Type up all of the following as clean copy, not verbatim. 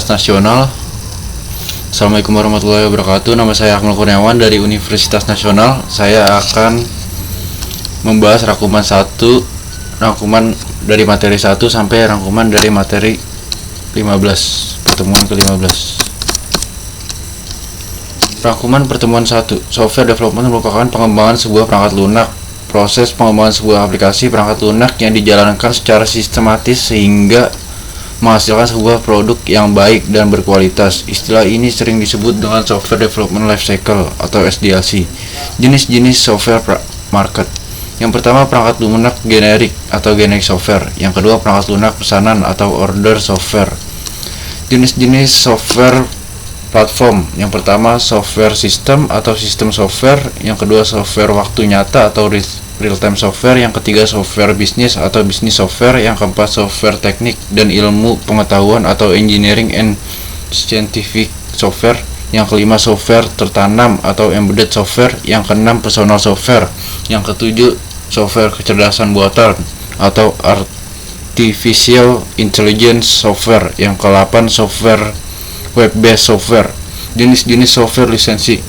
Universitas Nasional. Assalamualaikum warahmatullahi wabarakatuh. Nama saya Akmal Kurniawan dari Universitas Nasional. Saya akan membahas rangkuman dari materi 1 sampai rangkuman dari materi 15, pertemuan ke-15. Rangkuman pertemuan 1. Software development merupakan pengembangan sebuah perangkat lunak. Proses pengembangan sebuah aplikasi perangkat lunak yang dijalankan secara sistematis sehingga menghasilkan sebuah produk yang baik dan berkualitas. Istilah ini sering disebut dengan Software Development Life Cycle atau SDLC. Jenis-jenis software market. Yang pertama, perangkat lunak generik atau generic software. Yang kedua, perangkat lunak pesanan atau order software. Jenis-jenis software platform. Yang pertama, software system atau sistem software. Yang kedua, software waktu nyata atau real-time software. Yang ketiga, software bisnis atau business software. Yang keempat, software teknik dan ilmu pengetahuan atau engineering and scientific software. Yang kelima, software tertanam atau embedded software. Yang keenam, personal software. Yang ketujuh, software kecerdasan buatan atau artificial intelligence software. Yang ke-8, software web-based software. Jenis-jenis software lisensi.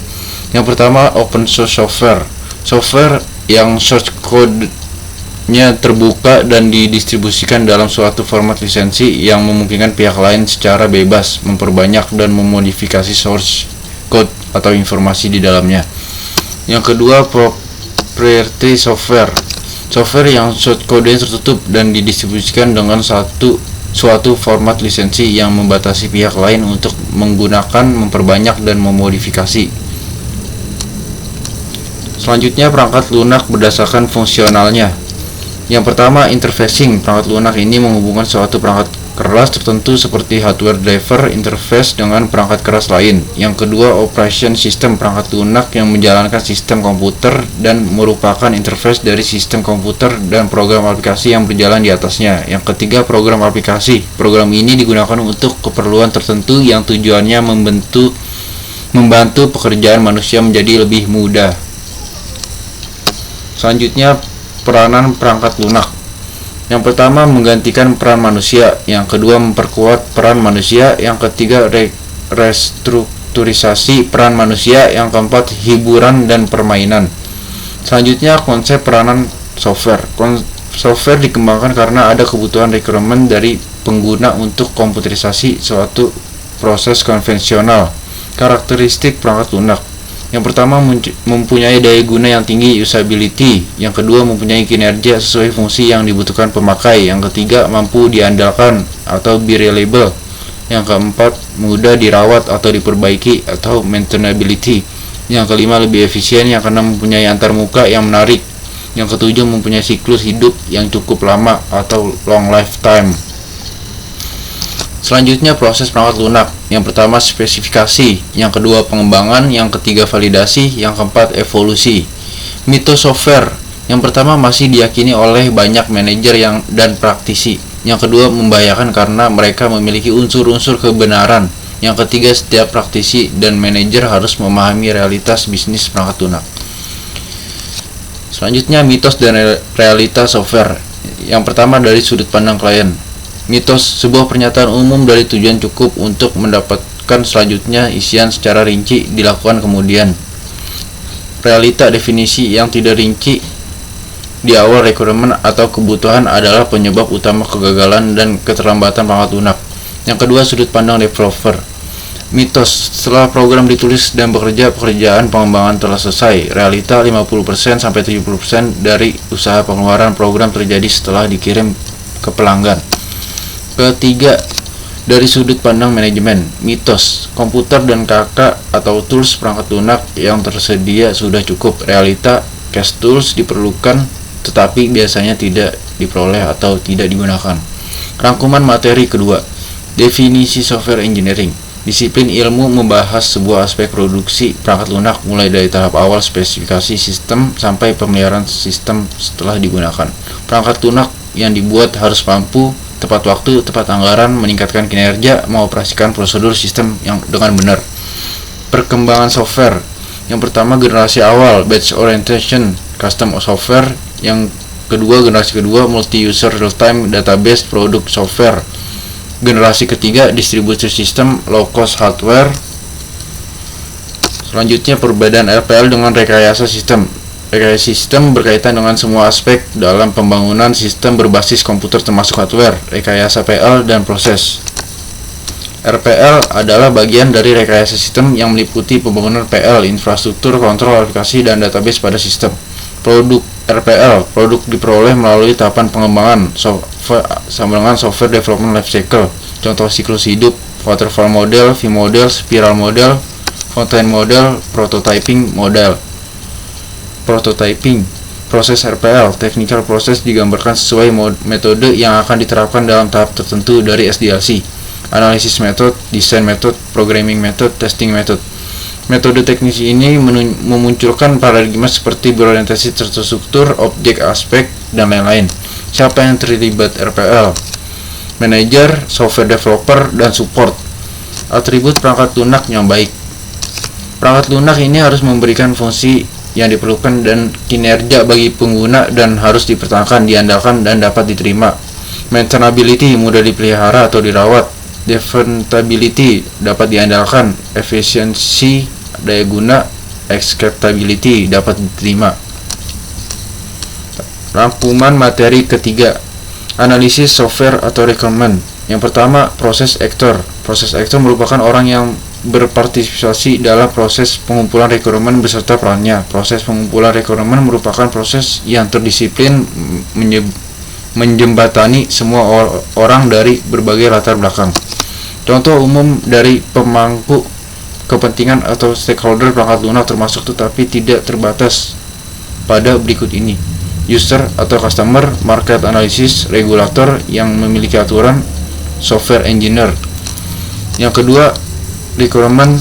Yang pertama, open source software. Software yang source code-nya terbuka dan didistribusikan dalam suatu format lisensi yang memungkinkan pihak lain secara bebas memperbanyak dan memodifikasi source code atau informasi di dalamnya. Yang kedua, proprietary software. Software yang source code-nya tertutup dan didistribusikan dengan suatu format lisensi yang membatasi pihak lain untuk menggunakan, memperbanyak, dan memodifikasi. Selanjutnya, perangkat lunak berdasarkan fungsionalnya. Yang pertama, interfacing. Perangkat lunak ini menghubungkan suatu perangkat keras tertentu seperti hardware driver interface dengan perangkat keras lain. Yang kedua, operation system. Perangkat lunak yang menjalankan sistem komputer dan merupakan interface dari sistem komputer dan program aplikasi yang berjalan di atasnya. Yang ketiga, program aplikasi. Program ini digunakan untuk keperluan tertentu yang tujuannya membantu pekerjaan manusia menjadi lebih mudah. Selanjutnya, peranan perangkat lunak. Yang pertama, menggantikan peran manusia. Yang kedua, memperkuat peran manusia. Yang ketiga, restrukturisasi peran manusia. Yang keempat, hiburan dan permainan. Selanjutnya, konsep peranan software. Software dikembangkan karena ada kebutuhan requirement dari pengguna untuk komputerisasi suatu proses konvensional. Karakteristik perangkat lunak. Yang pertama, mempunyai daya guna yang tinggi, usability. Yang kedua, mempunyai kinerja sesuai fungsi yang dibutuhkan pemakai. Yang ketiga, mampu diandalkan atau be reliable. Yang keempat, mudah dirawat atau diperbaiki atau maintainability. Yang kelima, lebih efisien. Yang keenam, mempunyai antarmuka yang menarik. Yang ketujuh, mempunyai siklus hidup yang cukup lama atau long lifetime. Selanjutnya, proses perangkat lunak. Yang pertama, spesifikasi. Yang kedua, pengembangan. Yang ketiga, validasi. Yang keempat, evolusi. Mitos software. Yang pertama, masih diyakini oleh banyak manajer dan praktisi. Yang kedua, membahayakan karena mereka memiliki unsur-unsur kebenaran. Yang ketiga, setiap praktisi dan manajer harus memahami realitas bisnis perangkat lunak. Selanjutnya, mitos dan realitas software. Yang pertama, dari sudut pandang klien. Mitos, sebuah pernyataan umum dari tujuan cukup untuk mendapatkan selanjutnya isian secara rinci dilakukan kemudian. Realita, definisi yang tidak rinci di awal requirement atau kebutuhan adalah penyebab utama kegagalan dan keterlambatan perangkat lunak. Yang kedua, sudut pandang developer. Mitos, setelah program ditulis dan bekerja, pekerjaan pengembangan telah selesai. Realita, 50% sampai 70% dari usaha pengeluaran program terjadi setelah dikirim ke pelanggan. Ketiga, dari sudut pandang manajemen. Mitos, komputer dan KK atau tools perangkat lunak yang tersedia sudah cukup. Realita, cache tools diperlukan tetapi biasanya tidak diperoleh atau tidak digunakan. Rangkuman materi kedua. Definisi software engineering. Disiplin ilmu membahas sebuah aspek produksi perangkat lunak mulai dari tahap awal spesifikasi sistem sampai pemeliharaan sistem setelah digunakan. Perangkat lunak yang dibuat harus mampu tepat waktu, tepat anggaran, meningkatkan kinerja, mengoperasikan prosedur sistem yang dengan benar. Perkembangan software. Yang pertama, generasi awal, batch orientation, custom software. Yang kedua, generasi kedua, multi-user real-time database product software. generasi ketiga distributed system low cost hardware. Selanjutnya perbedaan RPL dengan rekayasa sistem. Rekayasa sistem berkaitan dengan semua aspek dalam pembangunan sistem berbasis komputer termasuk hardware, rekayasa PL, dan proses. RPL adalah bagian dari rekayasa sistem yang meliputi pembangunan PL, infrastruktur, kontrol, aplikasi, dan database pada sistem. Produk RPL, produk diperoleh melalui tahapan pengembangan software sama dengan software development life cycle. Contoh siklus hidup, waterfall model, V model, spiral model, fountain model, prototyping model. Prototyping, proses RPL, technical proses digambarkan sesuai metode yang akan diterapkan dalam tahap tertentu dari SDLC. Analisis method, design method, programming method, testing method. Metode teknis ini memunculkan paradigma seperti berorientasi terstruktur, objek, aspek, dan lain-lain. Siapa yang terlibat RPL? Manager, software developer, dan support. Atribut perangkat lunak yang baik. Perangkat lunak ini harus memberikan fungsi yang diperlukan dan kinerja bagi pengguna dan harus dipertahankan, diandalkan, dan dapat diterima. Maintainability, mudah dipelihara atau dirawat. Defendability, dapat diandalkan. Efficiency, daya guna. Acceptability, dapat diterima. Rangkuman materi ketiga, analisis software atau requirement. Yang pertama, proses actor. Proses actor merupakan orang yang berpartisipasi dalam proses pengumpulan requirement beserta perannya. Proses pengumpulan requirement merupakan proses yang terdisiplin menjembatani semua orang dari berbagai latar belakang. Contoh umum dari pemangku kepentingan atau stakeholder perangkat lunak termasuk tetapi tidak terbatas pada berikut ini: user atau customer, market analysis, regulator yang memiliki aturan, software engineer. Yang kedua, requirement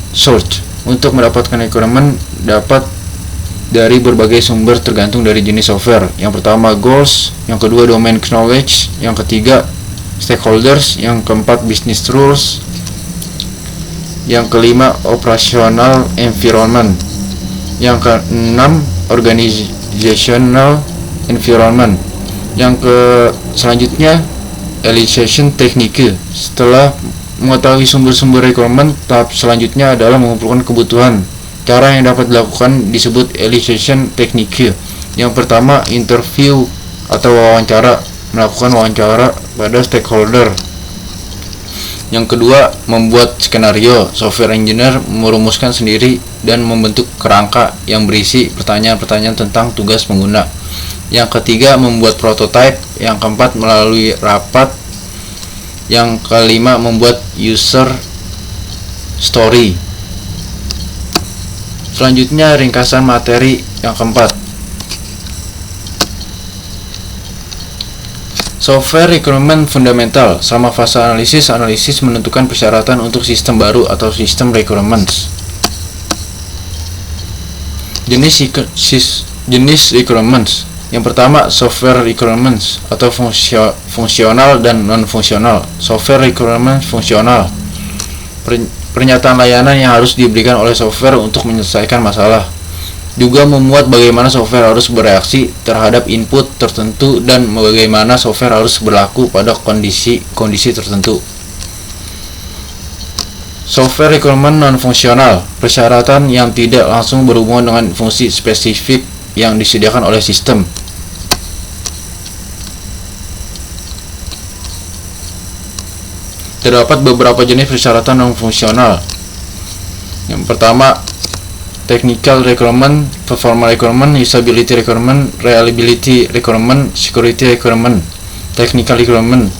search. Untuk mendapatkan requirement dapat dari berbagai sumber tergantung dari jenis software. Yang pertama goals, yang kedua domain knowledge, yang ketiga stakeholders, yang keempat business rules, yang kelima operational environment, yang keenam organizational environment, yang selanjutnya evaluation technique. Setelah mengetahui sumber-sumber requirement, tahap selanjutnya adalah mengumpulkan kebutuhan. Cara yang dapat dilakukan disebut evaluation technique. Yang pertama, interview atau wawancara, melakukan wawancara pada stakeholder. Yang kedua, membuat skenario. Software engineer merumuskan sendiri dan membentuk kerangka yang berisi pertanyaan-pertanyaan tentang tugas pengguna. Yang ketiga, membuat prototype. Yang keempat, melalui rapat. Yang kelima, membuat user story. Selanjutnya, ringkasan materi yang keempat. Software requirement fundamental. Selama fase analisis menentukan persyaratan untuk sistem baru atau sistem requirements. Jenis requirements. Yang pertama, software requirements atau fungsional dan non-fungsional. Software requirements fungsional, pernyataan layanan yang harus diberikan oleh software untuk menyelesaikan masalah. Juga memuat bagaimana software harus bereaksi terhadap input tertentu dan bagaimana software harus berlaku pada kondisi tertentu. Software requirement non-fungsional, persyaratan yang tidak langsung berhubungan dengan fungsi spesifik yang disediakan oleh sistem. Terdapat beberapa jenis persyaratan non-fungsional. Yang pertama, technical requirement, performance requirement, usability requirement, reliability requirement, security requirement. Technical requirement.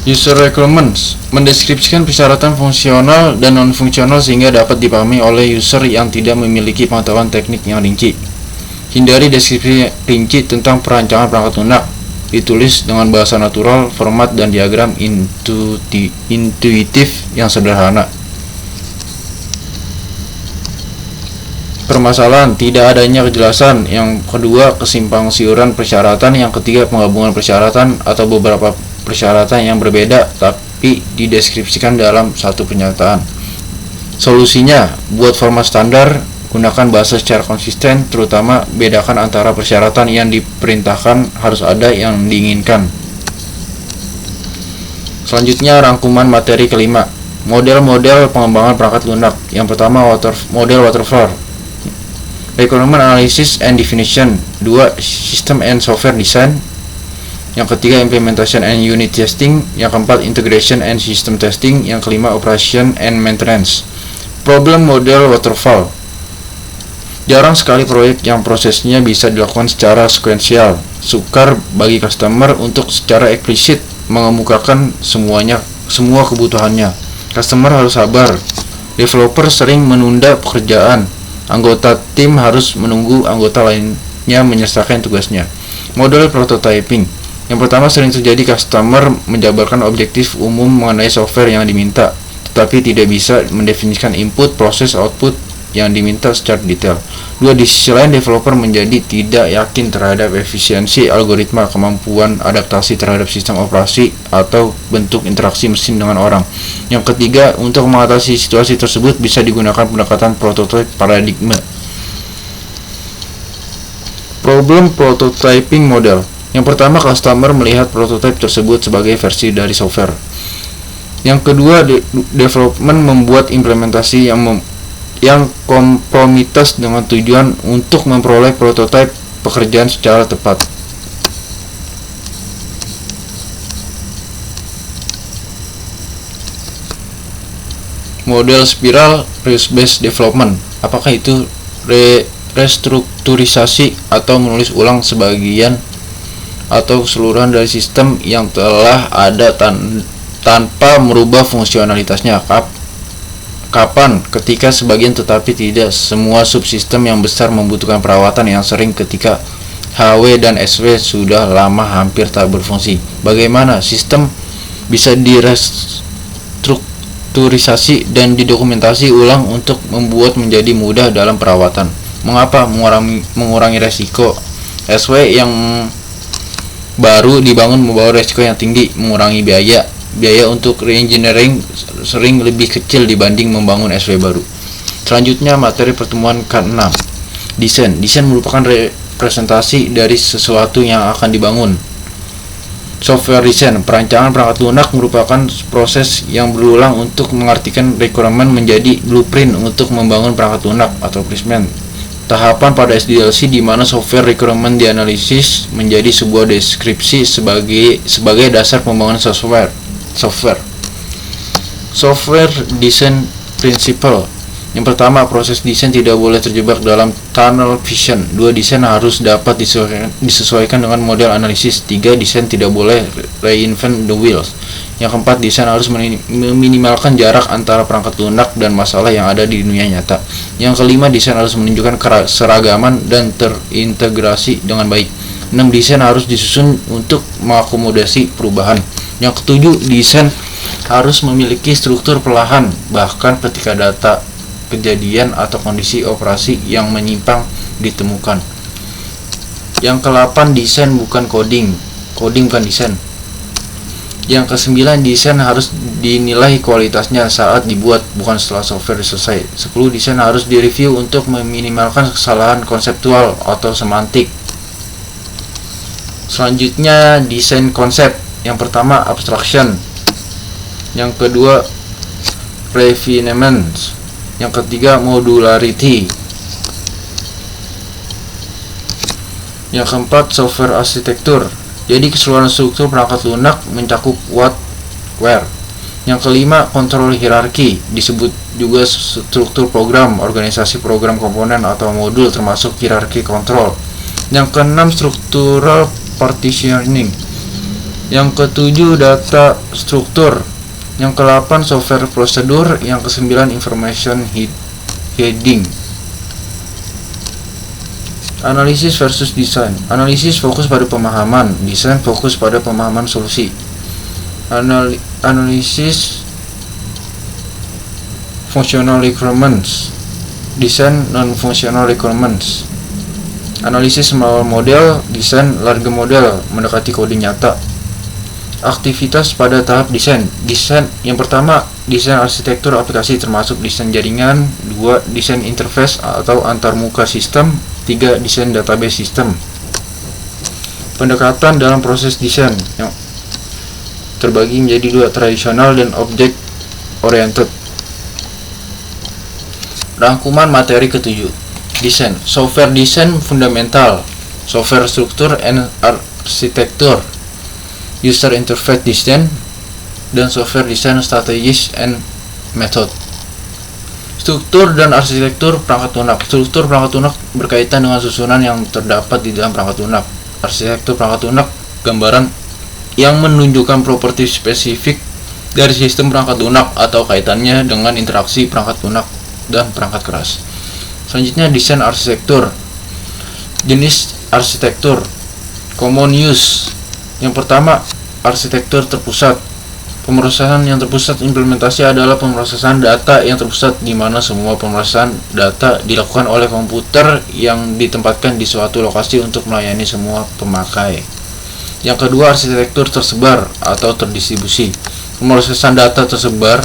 User requirements mendeskripsikan persyaratan fungsional dan non-fungsional sehingga dapat dipahami oleh user yang tidak memiliki pengetahuan teknik yang rinci. Hindari deskripsi rinci tentang perancangan perangkat lunak. Ditulis dengan bahasa natural, format dan diagram intuitif yang sederhana. permasalahan, tidak adanya kejelasan. Yang kedua, kesimpang siuran persyaratan. Yang ketiga, penggabungan persyaratan atau beberapa persyaratan yang berbeda tapi dideskripsikan dalam satu pernyataan. Solusinya, buat format standar, gunakan bahasa secara konsisten, terutama bedakan antara persyaratan yang diperintahkan harus ada yang diinginkan. Selanjutnya, rangkuman materi kelima. Model-model pengembangan perangkat lunak. Yang pertama, model waterfall. Requirement analysis and definition. 2. System and software design. Yang ketiga, implementation and unit testing. Yang keempat, integration and system testing. Yang kelima, operation and maintenance. Problem model waterfall. Jarang sekali proyek yang prosesnya bisa dilakukan secara sekuensial. Sukar bagi customer untuk secara eksplisit mengemukakan semua kebutuhannya. Customer harus sabar. Developer sering menunda pekerjaan. Anggota tim harus menunggu anggota lainnya menyelesaikan tugasnya. Model prototyping. Yang pertama, sering terjadi customer menjabarkan objektif umum mengenai software yang diminta, tetapi tidak bisa mendefinisikan input, proses, output yang diminta secara detail. 2. Di sisi lain, developer menjadi tidak yakin terhadap efisiensi algoritma, kemampuan adaptasi terhadap sistem operasi, atau bentuk interaksi mesin dengan orang. Yang ketiga, untuk mengatasi situasi tersebut bisa digunakan pendekatan prototype paradigma. Problem prototyping model. Yang pertama, customer melihat prototype tersebut sebagai versi dari software. Yang kedua, development membuat implementasi yang kompromitas dengan tujuan untuk memperoleh prototipe pekerjaan secara tepat. Model spiral reuse-based development. Apakah itu restrukturisasi atau menulis ulang sebagian atau keseluruhan dari sistem yang telah ada tanpa merubah fungsionalitasnya? Kapan? Ketika sebagian tetapi tidak semua subsistem yang besar membutuhkan perawatan yang sering ketika HW dan SW sudah lama hampir tak berfungsi. Bagaimana sistem bisa direstrukturisasi dan didokumentasi ulang untuk membuat menjadi mudah dalam perawatan? Mengapa? Mengurangi resiko. SW yang baru dibangun membawa resiko yang tinggi, mengurangi biaya untuk reengineering sering lebih kecil dibanding membangun SW baru. Selanjutnya, materi pertemuan ke-6. Desain merupakan representasi dari sesuatu yang akan dibangun. Software design, perancangan perangkat lunak merupakan proses yang berulang untuk mengartikan requirement menjadi blueprint untuk membangun perangkat lunak atau placement. Tahapan pada SDLC di mana software requirement dianalisis menjadi sebuah deskripsi sebagai dasar pembangunan software design principle. Yang pertama, proses desain tidak boleh terjebak dalam tunnel vision. 2. Desain harus dapat disesuaikan dengan model analisis. 3. Desain tidak boleh reinvent the wheels. Yang keempat, desain harus meminimalkan jarak antara perangkat lunak dan masalah yang ada di dunia nyata. Yang kelima, desain harus menunjukkan keragaman dan terintegrasi dengan baik. 6. Desain harus disusun untuk mengakomodasi perubahan. Yang ketujuh, desain harus memiliki struktur perlahan, bahkan ketika data kejadian atau kondisi operasi yang menyimpang ditemukan. Yang ke-8, desain bukan coding bukan desain. Yang ke-9, desain harus dinilai kualitasnya saat dibuat, bukan setelah software selesai. 10. Desain harus direview untuk meminimalkan kesalahan konseptual atau semantik. Selanjutnya, desain konsep. Yang pertama, abstraction. Yang kedua, refinement. Yang ketiga, modularity. Yang keempat, software arsitektur. Jadi keseluruhan struktur perangkat lunak mencakup what, where. Yang kelima, kontrol hierarki. Disebut juga struktur program, organisasi program komponen atau modul termasuk hierarki kontrol. Yang keenam, struktural partitioning. Yang ketujuh, data struktur. Yang ke-8, software prosedur. Yang ke-9, information heading. Analisis versus desain. Analisis fokus pada pemahaman, desain fokus pada pemahaman solusi. Analisis functional requirements. desain non-functional requirements. Analisis small model, desain large model mendekati kode nyata. Aktivitas pada tahap desain. Desain yang pertama, desain arsitektur aplikasi termasuk desain jaringan. 2. Desain interface atau antarmuka sistem. 3. Desain database sistem. Pendekatan dalam proses desain yang terbagi menjadi 2, tradisional dan object oriented. Rangkuman materi ke-7. Desain. Software design fundamental, software struktur and architecture, user interface design, dan software design strategies and method. Struktur dan arsitektur perangkat lunak. Struktur perangkat lunak berkaitan dengan susunan yang terdapat di dalam perangkat lunak. Arsitektur perangkat lunak gambaran yang menunjukkan properti spesifik dari sistem perangkat lunak atau kaitannya dengan interaksi perangkat lunak dan perangkat keras. Selanjutnya, desain arsitektur. Jenis arsitektur common use. Yang pertama, arsitektur terpusat. Pemrosesan yang terpusat implementasi adalah pemrosesan data yang terpusat, di mana semua pemrosesan data dilakukan oleh komputer yang ditempatkan di suatu lokasi untuk melayani semua pemakai. Yang kedua, arsitektur tersebar atau terdistribusi. Pemrosesan data tersebar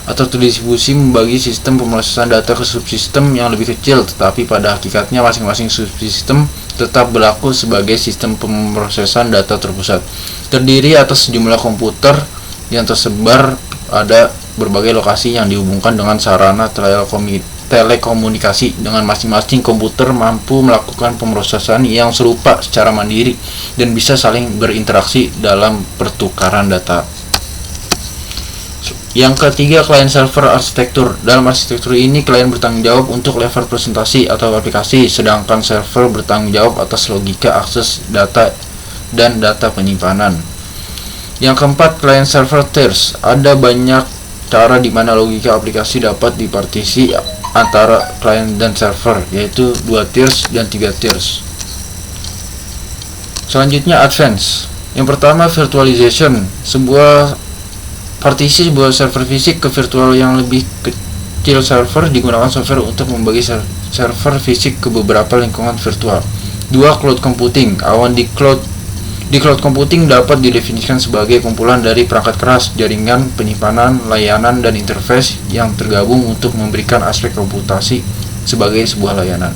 atau terdistribusi membagi sistem pemrosesan data ke subsistem yang lebih kecil, tetapi pada hakikatnya masing-masing subsistem tetap berlaku sebagai sistem pemrosesan data terpusat. Terdiri atas sejumlah komputer yang tersebar pada berbagai lokasi yang dihubungkan dengan sarana telekomunikasi. Dengan masing-masing komputer mampu melakukan pemrosesan yang serupa secara mandiri dan bisa saling berinteraksi dalam pertukaran data. Yang ketiga, client server arsitektur. Dalam arsitektur ini, klien bertanggung jawab untuk level presentasi atau aplikasi, sedangkan server bertanggung jawab atas logika akses data dan data penyimpanan. Yang keempat, client server tiers. Ada banyak cara di mana logika aplikasi dapat dipartisi antara client dan server, yaitu 2 tiers dan 3 tiers. Selanjutnya, advance. Yang pertama, virtualization. Partisi sebuah server fisik ke virtual. Yang lebih kecil server digunakan software untuk membagi server fisik ke beberapa lingkungan virtual. 2. Cloud computing. Awan di cloud computing dapat didefinisikan sebagai kumpulan dari perangkat keras, jaringan, penyimpanan, layanan, dan interface yang tergabung untuk memberikan aspek komputasi sebagai sebuah layanan.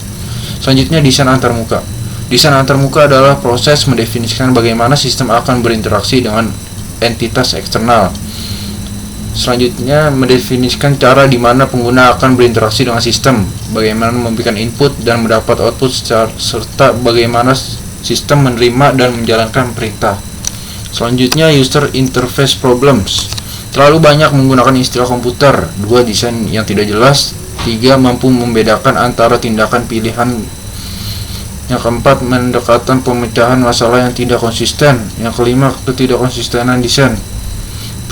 Selanjutnya, desain antarmuka. Desain antarmuka adalah proses mendefinisikan bagaimana sistem akan berinteraksi dengan entitas eksternal. Selanjutnya, mendefinisikan cara di mana pengguna akan berinteraksi dengan sistem, bagaimana memberikan input dan mendapat output, serta bagaimana sistem menerima dan menjalankan perintah. Selanjutnya, user interface problems. Terlalu banyak menggunakan istilah komputer. 2. Desain yang tidak jelas. 3. Mampu membedakan antara tindakan pilihan. Yang keempat, pendekatan pemecahan masalah yang tidak konsisten. Yang kelima, ketidakkonsistenan desain.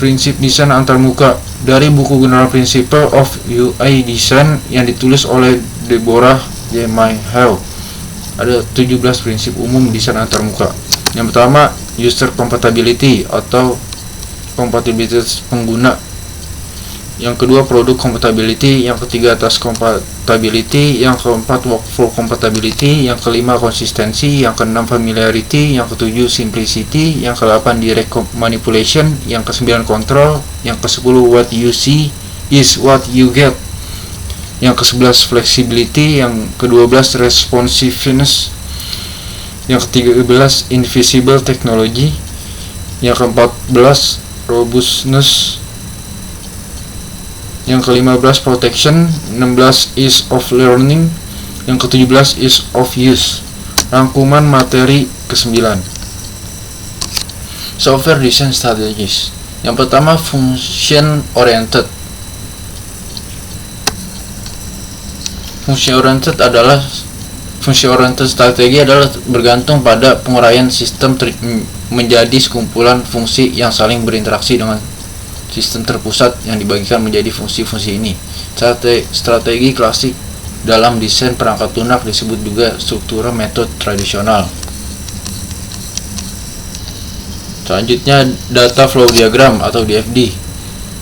Prinsip desain antarmuka. Dari buku General Principle of UI Design yang ditulis oleh Deborah J. Mayhew, ada 17 prinsip umum desain antarmuka. Yang pertama, user compatibility atau kompatibilitas pengguna. Yang kedua, product compatibility. Yang ketiga, task compatibility. Yang keempat, workflow compatibility. Yang kelima, konsistensi. Yang keenam, familiarity. Yang ketujuh, simplicity. Yang kedelapan, direct manipulation. Yang kesembilan, control. Yang kesepuluh, what you see is what you get. Yang ke-11 flexibility, yang ke-12 responsiveness, yang ke-13 invisible technology, yang ke-14 robustness, yang ke-15 protection, 16 ease of learning, yang ke-17 ease of use. Rangkuman materi ke-9. Software design strategies. Yang pertama, function oriented. Fungsi oriented strategi adalah bergantung pada penguraian sistem menjadi sekumpulan fungsi yang saling berinteraksi dengan sistem terpusat yang dibagikan menjadi fungsi-fungsi ini. Strategi klasik dalam desain perangkat lunak disebut juga struktur metode tradisional. Selanjutnya, data flow diagram atau DFD.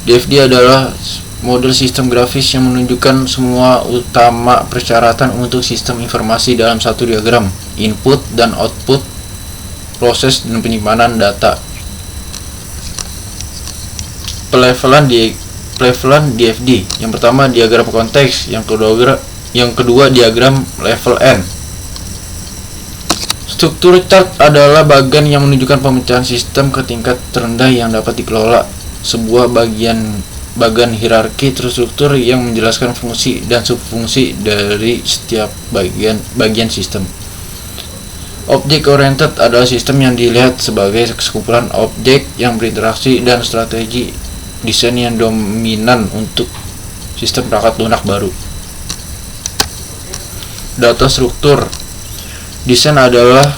DFD adalah model sistem grafis yang menunjukkan semua utama persyaratan untuk sistem informasi dalam satu diagram, input dan output, proses dan penyimpanan data. Pelevelan DFD. Yang pertama diagram konteks, yang kedua diagram level N. Struktur chart adalah bagian yang menunjukkan pemecahan sistem ke tingkat terendah yang dapat dikelola. Sebuah bagian hierarki terstruktur yang menjelaskan fungsi dan subfungsi dari setiap bagian sistem. Object oriented adalah sistem yang dilihat sebagai sekumpulan objek yang berinteraksi dan strategi desain yang dominan untuk sistem perangkat lunak baru. Data struktur desain adalah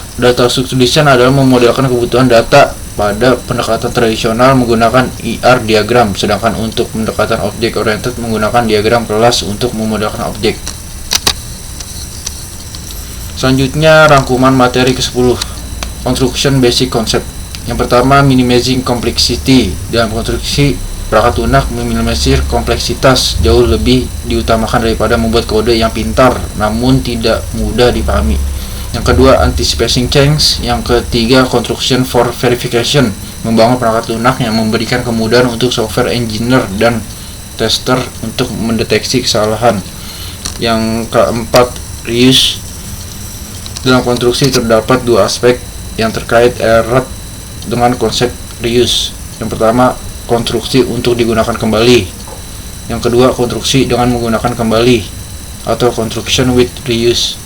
memodelkan kebutuhan data pada pendekatan tradisional menggunakan ER diagram, sedangkan untuk pendekatan object oriented menggunakan diagram kelas untuk memodelkan objek. Selanjutnya rangkuman materi ke-10, construction basic concept. Yang pertama, minimizing complexity. Dalam konstruksi perangkat lunak, meminimalisir kompleksitas jauh lebih diutamakan daripada membuat kode yang pintar namun tidak mudah dipahami. Yang kedua, anticipating change. Yang ketiga, construction for verification. Membangun perangkat lunak yang memberikan kemudahan untuk software engineer dan tester untuk mendeteksi kesalahan. Yang keempat, reuse. Dalam konstruksi terdapat dua aspek yang terkait erat dengan konsep reuse. Yang pertama, konstruksi untuk digunakan kembali. Yang kedua, konstruksi dengan menggunakan kembali atau construction with reuse.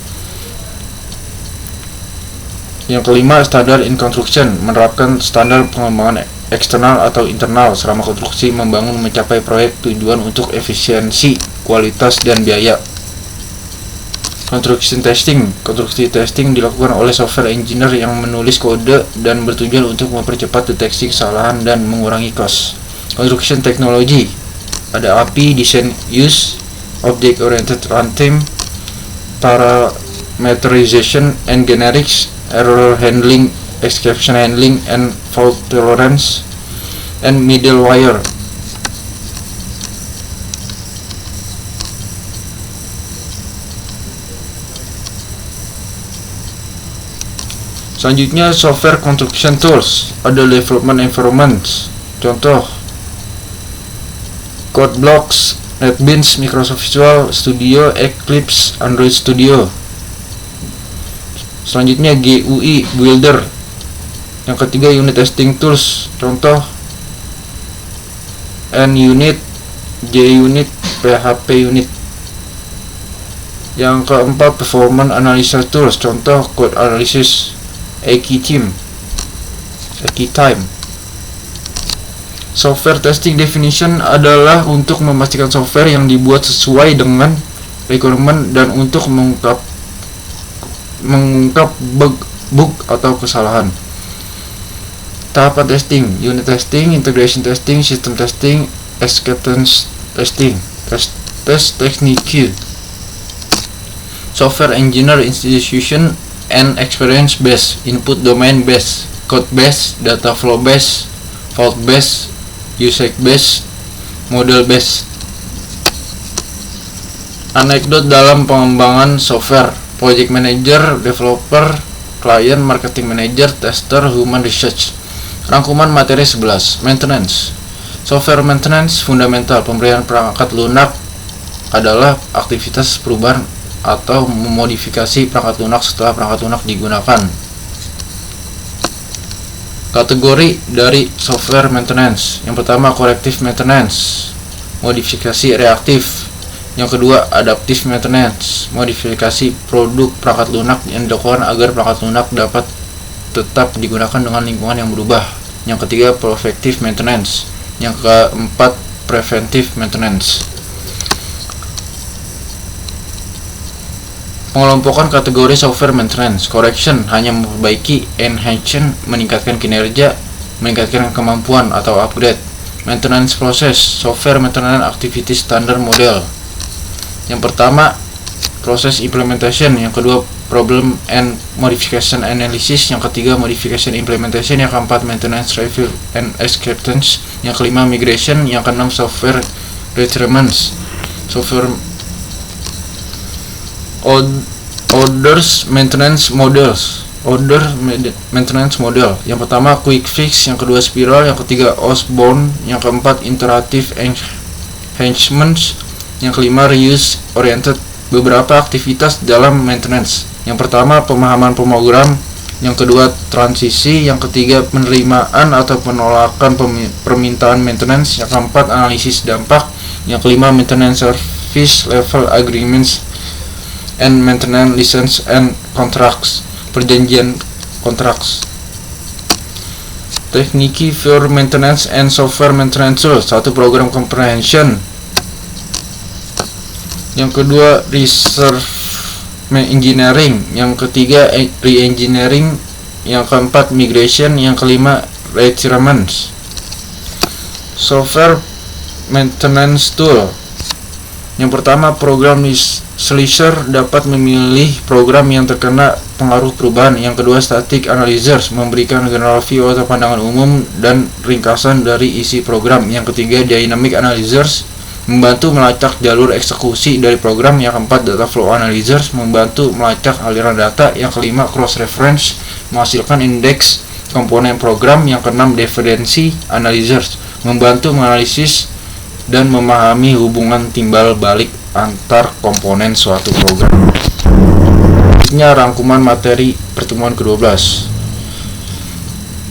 Yang kelima, standar in construction. Menerapkan standar pengembangan eksternal atau internal selama konstruksi membangun mencapai proyek tujuan untuk efisiensi, kualitas, dan biaya. Construction testing. Konstruksi testing dilakukan oleh software engineer yang menulis kode dan bertujuan untuk mempercepat deteksi kesalahan dan mengurangi cost. Construction technology. Ada API, design use, object oriented runtime, parameterization and generics, error handling, exception handling, and fault tolerance, and middleware. Selanjutnya, software construction tools. Ada development environments. Contoh, CodeBlocks, NetBeans, Microsoft Visual Studio, Eclipse, Android Studio. Selanjutnya, GUI Builder. Yang ketiga, unit testing tools. Contoh, NUnit, JUnit, PHP Unit. Yang keempat, performance analysis tools. Contoh, code analysis, AkiTime. Software testing definition adalah untuk memastikan software yang dibuat sesuai dengan requirement dan untuk mengungkap bug atau kesalahan. Tahapan testing: unit testing, integration testing, system testing, acceptance testing. Test technique: software engineer institution and experience based, input domain based, code based, data flow based, fault based, usage based, model based. Anekdot dalam pengembangan software: project manager, developer, client, marketing manager, tester, human research. Rangkuman materi 11, maintenance. Software maintenance fundamental. Pemberian perangkat lunak adalah aktivitas perubahan atau memodifikasi perangkat lunak setelah perangkat lunak digunakan. Kategori dari software maintenance: yang pertama, corrective maintenance, modifikasi reaktif. Yang kedua, adaptive maintenance, modifikasi produk perangkat lunak yang dilakukan agar perangkat lunak dapat tetap digunakan dengan lingkungan yang berubah. Yang ketiga, proactive maintenance. Yang keempat, preventive maintenance. Pengelompokan kategori software maintenance: correction, hanya memperbaiki; enhancement, meningkatkan kinerja, meningkatkan kemampuan atau upgrade. Maintenance process, software maintenance activity standard model. Yang pertama, proses implementation. Yang kedua, problem and modification analysis. Yang ketiga, modification implementation. Yang keempat, maintenance review and acceptance. Yang kelima, migration. Yang keenam, software requirements. Software orders maintenance models. Maintenance model. Yang pertama quick fix, yang kedua spiral, yang ketiga Osborne, yang keempat iterative enhancements, yang kelima reuse oriented. Beberapa aktivitas dalam maintenance. Yang pertama pemahaman program, yang kedua transisi, yang ketiga penerimaan atau penolakan permintaan maintenance, yang keempat analisis dampak, yang kelima maintenance service level agreements and maintenance license and contracts, perjanjian contracts. Tekniki for maintenance and software maintenance tools. Satu program comprehension, yang kedua reserve engineering, yang ketiga re-engineering, yang keempat migration, yang kelima requirements. Software maintenance tool. Yang pertama program slicer, dapat memilih program yang terkena pengaruh perubahan. Yang kedua static analyzers, memberikan general view atau pandangan umum dan ringkasan dari isi program. Yang ketiga dynamic analyzers, membantu melacak jalur eksekusi dari program. Yang keempat data flow analyzers, membantu melacak aliran data. Yang kelima cross reference, menghasilkan indeks komponen program. Yang keenam dependency analyzers, membantu menganalisis dan memahami hubungan timbal balik antar komponen suatu program. Ini rangkuman materi pertemuan ke-12.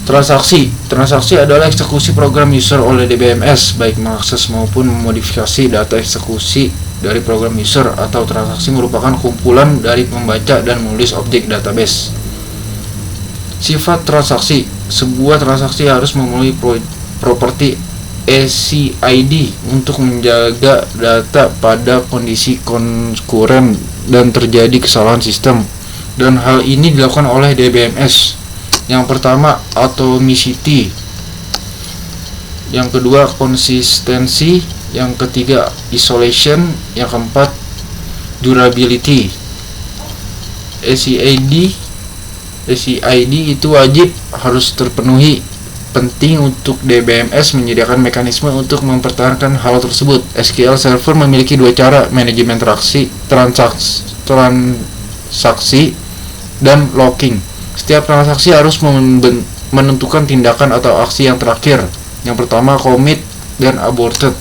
Transaksi adalah eksekusi program user oleh DBMS, baik mengakses maupun memodifikasi data eksekusi dari program user, atau transaksi merupakan kumpulan dari membaca dan menulis objek database. Sifat transaksi. Sebuah transaksi harus memenuhi properti ACID untuk menjaga data pada kondisi konkuren dan terjadi kesalahan sistem, dan hal ini dilakukan oleh DBMS. Yang pertama atomicity, yang kedua konsistensi, yang ketiga isolation, yang keempat durability. ACID itu wajib harus terpenuhi. Penting untuk DBMS menyediakan mekanisme untuk mempertahankan hal tersebut. SQL Server memiliki dua cara, manajemen transaksi dan locking. Setiap transaksi harus menentukan tindakan atau aksi yang terakhir. Yang pertama commit dan aborted.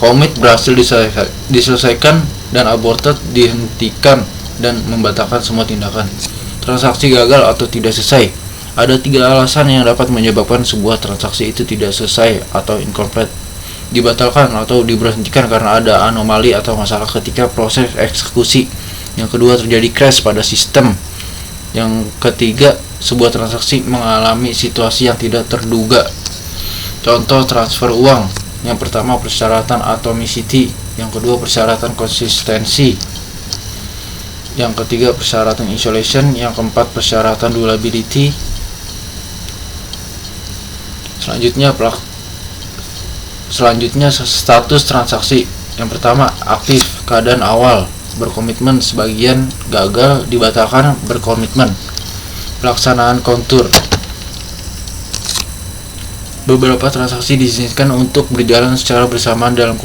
Commit berhasil diselesaikan dan aborted dihentikan dan membatalkan semua tindakan. Transaksi gagal atau tidak selesai. Ada 3 alasan yang dapat menyebabkan sebuah transaksi itu tidak selesai atau incomplete, dibatalkan atau diberhentikan karena ada anomali atau masalah ketika proses eksekusi. Yang kedua terjadi crash pada sistem. Yang ketiga sebuah transaksi mengalami situasi yang tidak terduga. Contoh transfer uang. Yang pertama persyaratan atomicity, yang kedua persyaratan konsistensi, yang ketiga persyaratan isolation, yang keempat persyaratan durability. Selanjutnya status transaksi. Yang pertama aktif, keadaan awal, berkomitmen, sebagian gagal, dibatalkan, berkomitmen. Pelaksanaan kontur. Beberapa transaksi diizinkan untuk berjalan secara bersamaan dalam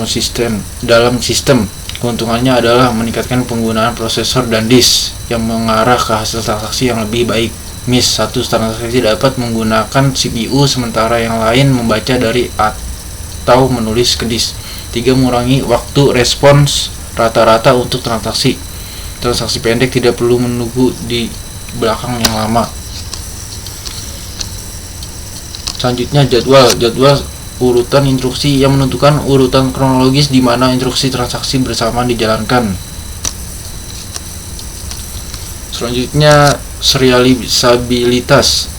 sistem. Keuntungannya adalah meningkatkan penggunaan prosesor dan disk yang mengarah ke hasil transaksi yang lebih baik. Satu transaksi dapat menggunakan CPU sementara yang lain membaca dari atau menulis ke disk. 3. Mengurangi waktu respons rata-rata untuk transaksi. Transaksi pendek tidak perlu menunggu di belakang yang lama. Selanjutnya jadwal urutan instruksi yang menentukan urutan kronologis di mana instruksi transaksi bersamaan dijalankan. Selanjutnya serialisabilitas.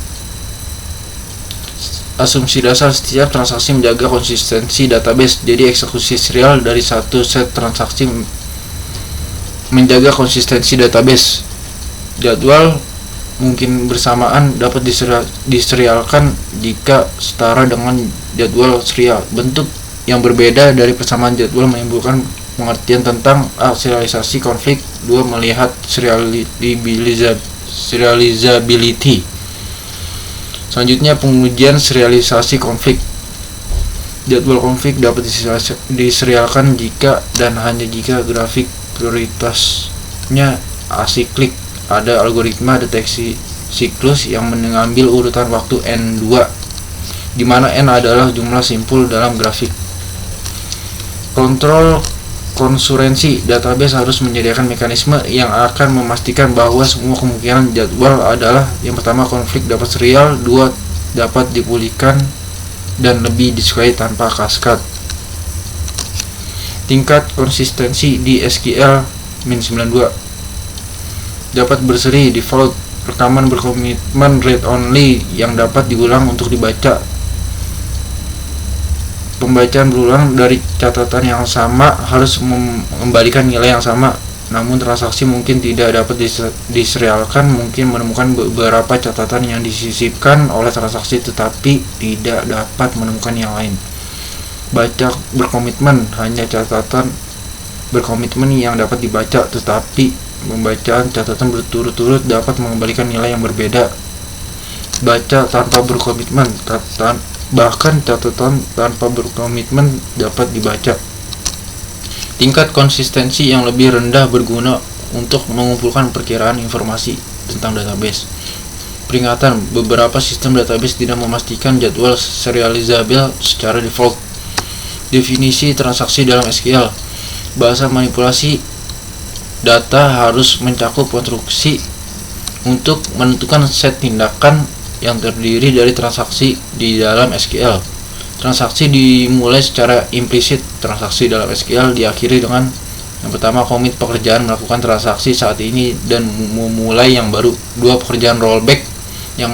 Asumsi dasar setiap transaksi menjaga konsistensi database. Jadi eksekusi serial dari satu set transaksi menjaga konsistensi database. Jadwal mungkin bersamaan dapat diserialkan jika setara dengan jadwal serial. Bentuk yang berbeda dari persamaan jadwal menimbulkan pengertian tentang serialisasi konflik. 2. Melihat serializability. Selanjutnya pengujian serialisasi konflik. Jadwal konflik dapat diserialkan jika dan hanya jika grafik prioritasnya asiklik. Ada algoritma deteksi siklus yang mengambil urutan waktu N2, di mana N adalah jumlah simpul dalam grafik. Kontrol konsistensi database harus menyediakan mekanisme yang akan memastikan bahwa semua kemungkinan jadwal adalah: yang pertama, konflik dapat serial; 2, dapat dipulihkan; dan lebih disukai tanpa kaskad. Tingkat konsistensi di SQL -92 dapat berseri default rekaman berkomitmen read only yang dapat diulang untuk dibaca. Pembacaan berulang dari catatan yang sama harus mengembalikan nilai yang sama, namun transaksi mungkin tidak dapat diserialkan. Mungkin menemukan beberapa catatan yang disisipkan oleh transaksi tetapi tidak dapat menemukan yang lain. Baca berkomitmen, hanya catatan berkomitmen yang dapat dibaca, tetapi pembacaan catatan berturut-turut dapat mengembalikan nilai yang berbeda. Baca tanpa berkomitmen, bahkan catatan tanpa berkomitmen dapat dibaca. Tingkat konsistensi yang lebih rendah berguna untuk mengumpulkan perkiraan informasi tentang database. Peringatan: beberapa sistem database tidak memastikan jadwal serializable secara default. Definisi transaksi dalam SQL. Bahasa manipulasi data harus mencakup konstruksi untuk menentukan set tindakan yang terdiri dari transaksi di dalam SQL. Transaksi dimulai secara implisit. Transaksi dalam SQL diakhiri dengan: yang pertama, komit pekerjaan melakukan transaksi saat ini dan memulai yang baru; 2, pekerjaan rollback yang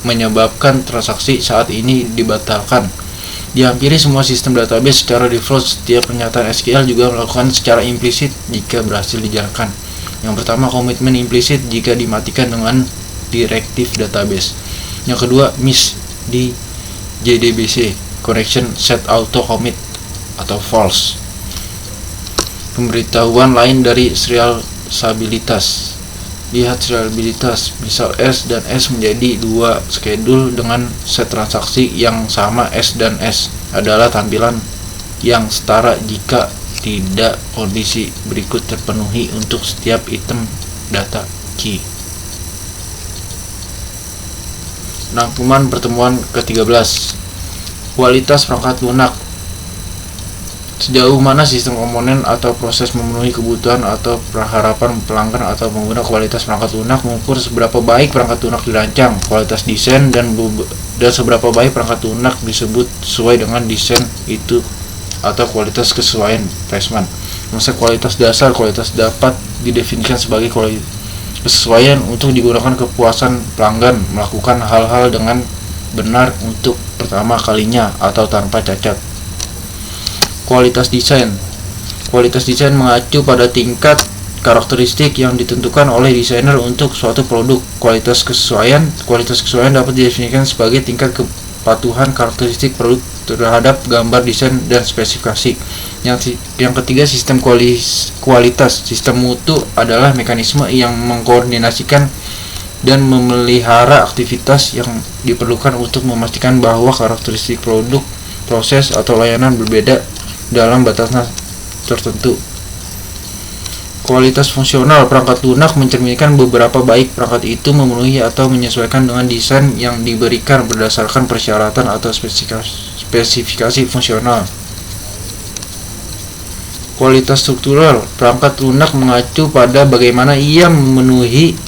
menyebabkan transaksi saat ini dibatalkan. Dihampiri semua sistem database secara default. Setiap pernyataan SQL juga melakukan secara implisit jika berhasil dijalankan. Yang pertama, komitmen implisit jika dimatikan dengan direktif database. Yang kedua, miss di JDBC, correction set auto commit atau false. Pemberitahuan lain dari serialisabilitas. Lihat serialisabilitas, misal S dan S menjadi 2 schedule dengan set transaksi yang sama. S dan S adalah tampilan yang setara jika tidak kondisi berikut terpenuhi untuk setiap item data key. Rangkuman pertemuan ke-13. Kualitas perangkat lunak. Sejauh mana sistem komponen atau proses memenuhi kebutuhan atau harapan pelanggan atau pengguna. Kualitas perangkat lunak mengukur seberapa baik perangkat lunak dirancang, kualitas desain, dan seberapa baik perangkat lunak disebut sesuai dengan desain itu atau kualitas kesesuaian placement. Konsep kualitas dasar. Kualitas dapat didefinisikan sebagai kesesuaian untuk digunakan kepuasan pelanggan melakukan hal-hal dengan benar untuk pertama kalinya atau tanpa cacat. Kualitas desain. Kualitas desain mengacu pada tingkat karakteristik yang ditentukan oleh desainer untuk suatu produk. Kualitas kesesuaian dapat didefinisikan sebagai tingkat kepatuhan karakteristik produk terhadap gambar desain dan spesifikasi. Yang ketiga, sistem kualitas. Sistem mutu adalah mekanisme yang mengkoordinasikan dan memelihara aktivitas yang diperlukan untuk memastikan bahwa karakteristik produk, proses, atau layanan berbeda dalam batasan tertentu. Kualitas fungsional. Perangkat lunak mencerminkan beberapa baik perangkat itu memenuhi atau menyesuaikan dengan desain yang diberikan berdasarkan persyaratan atau spesifikasi fungsional. Kualitas struktural. Perangkat lunak mengacu pada bagaimana ia memenuhi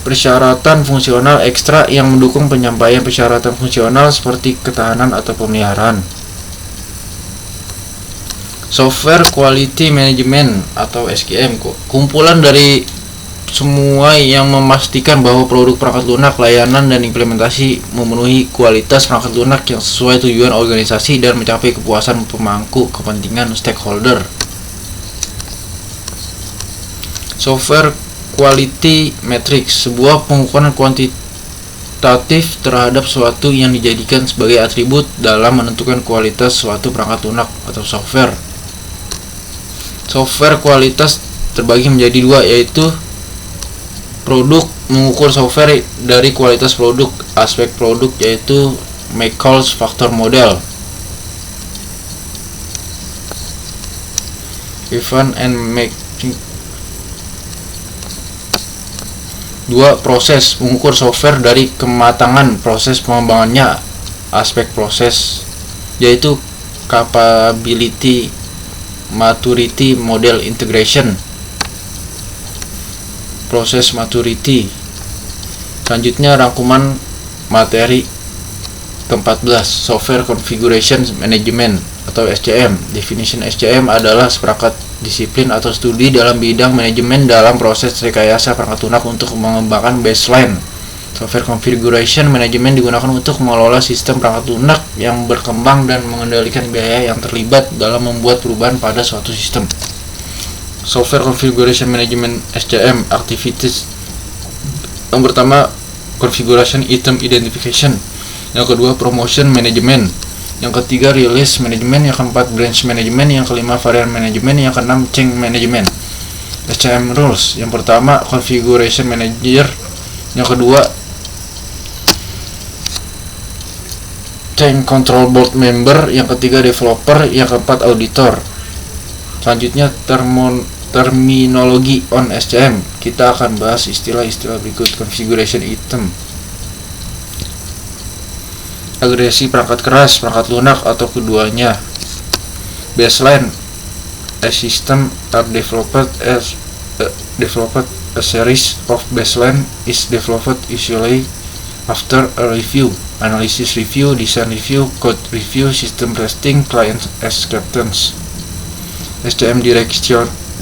persyaratan fungsional ekstra yang mendukung penyampaian persyaratan fungsional seperti ketahanan atau pemeliharaan. Software Quality Management atau SQM, kumpulan dari semua yang memastikan bahwa produk perangkat lunak, layanan, dan implementasi memenuhi kualitas perangkat lunak yang sesuai tujuan organisasi dan mencapai kepuasan pemangku kepentingan stakeholder. Software Quality Metrics, sebuah pengukuran kuantitatif terhadap sesuatu yang dijadikan sebagai atribut dalam menentukan kualitas suatu perangkat lunak atau software. Software kualitas terbagi menjadi 2, yaitu produk. Mengukur software dari kualitas produk. Aspek produk yaitu McCall's Factor Model. Event and making. 2. Proses mengukur software dari kematangan proses pengembangannya. Aspek proses yaitu capability, maturity, model integration. Proses maturity. Selanjutnya rangkuman materi ke-14, Software Configuration Management atau SCM. Definition SCM adalah seperangkat disiplin atau studi dalam bidang manajemen dalam proses rekayasa perangkat lunak untuk mengembangkan baseline. Software Configuration Management digunakan untuk mengelola sistem perangkat lunak yang berkembang dan mengendalikan biaya yang terlibat dalam membuat perubahan pada suatu sistem. Software Configuration Management SCM Activities. Yang pertama, Configuration Item Identification. Yang kedua, Promotion Management. Yang ketiga, Release Management. Yang keempat, Branch Management. Yang kelima, Variant Management. Yang keenam, Change Management. SCM Rules. Yang pertama, Configuration Manager. Yang kedua, Change Control Board Member. Yang ketiga, Developer. Yang keempat, Auditor. Selanjutnya, terminologi on SCM. Kita akan bahas istilah-istilah berikut. Configuration Item, agresi perangkat keras, perangkat lunak atau keduanya. Baseline, a system are developed a series of baseline is developed usually after a review, analysis review, design review, code review, system testing, client acceptance. SCM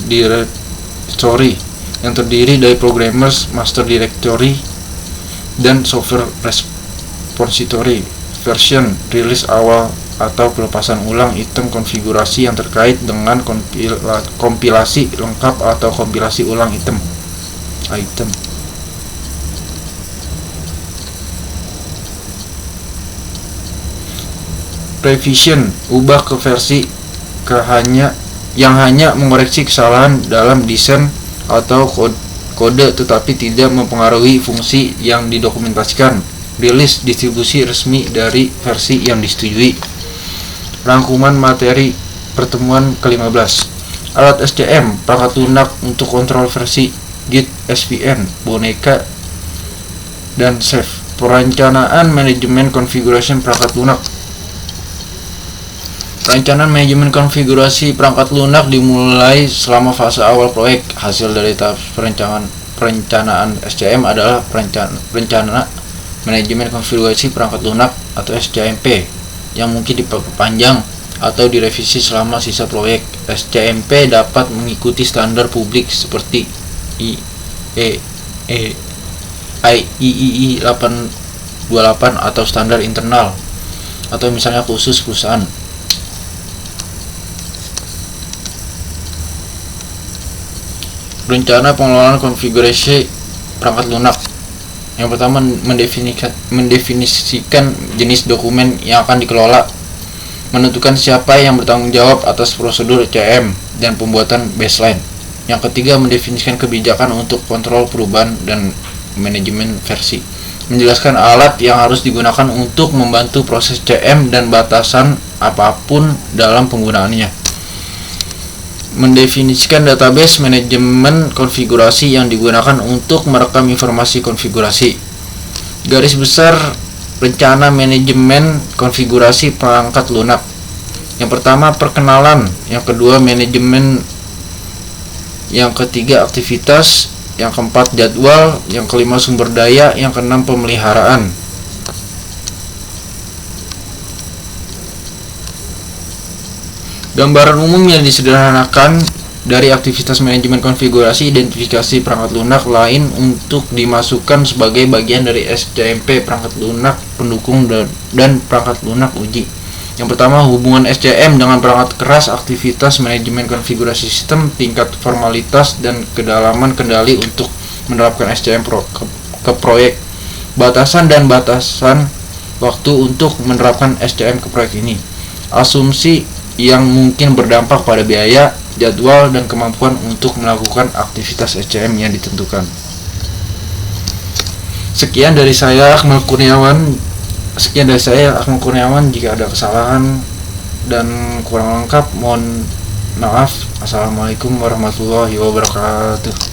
directory yang terdiri dari programmers, master directory, dan software repository. Version, rilis awal atau pelepasan ulang item konfigurasi yang terkait dengan kompilasi lengkap atau kompilasi ulang item. Revision, ubah ke versi yang hanya mengoreksi kesalahan dalam desain atau kode tetapi tidak mempengaruhi fungsi yang didokumentasikan. Rilis, distribusi resmi dari versi yang disetujui. Rangkuman materi pertemuan ke-15. Alat SCM, perangkat lunak untuk kontrol versi, Git, SVN, boneka, dan Safe. Perencanaan manajemen configuration perangkat lunak. Perencanaan manajemen konfigurasi perangkat lunak dimulai selama fase awal proyek. Hasil dari tahap perencanaan SCM adalah rencana manajemen konfigurasi perangkat lunak atau SCMP yang mungkin diperpanjang atau direvisi selama sisa proyek. SCMP dapat mengikuti standar publik seperti IEEE 828 atau standar internal atau misalnya khusus perusahaan. Rencana pengelolaan konfigurasi perangkat lunak. Yang pertama, mendefinisikan jenis dokumen yang akan dikelola, menentukan siapa yang bertanggung jawab atas prosedur SCM dan pembuatan baseline. Yang ketiga, mendefinisikan kebijakan untuk kontrol perubahan dan manajemen versi, menjelaskan alat yang harus digunakan untuk membantu proses SCM dan batasan apapun dalam penggunaannya. Mendefinisikan database manajemen konfigurasi yang digunakan untuk merekam informasi konfigurasi. Garis besar rencana manajemen konfigurasi perangkat lunak. Yang pertama, perkenalan. Yang kedua, manajemen. Yang ketiga, aktivitas. Yang keempat, jadwal. Yang kelima, sumber daya. Yang keenam, pemeliharaan. Gambaran umum yang disederhanakan dari aktivitas manajemen konfigurasi identifikasi perangkat lunak lain untuk dimasukkan sebagai bagian dari SCMP perangkat lunak pendukung dan perangkat lunak uji. Yang pertama, hubungan SCM dengan perangkat keras, aktivitas manajemen konfigurasi sistem, tingkat formalitas dan kedalaman kendali untuk menerapkan SCM ke proyek, batasan dan batasan waktu untuk menerapkan SCM ke proyek ini, asumsi yang mungkin berdampak pada biaya, jadwal, dan kemampuan untuk melakukan aktivitas SCM yang ditentukan. Sekian dari saya, Akmal Kurniawan. Jika ada kesalahan dan kurang lengkap, mohon maaf. Assalamualaikum warahmatullahi wabarakatuh.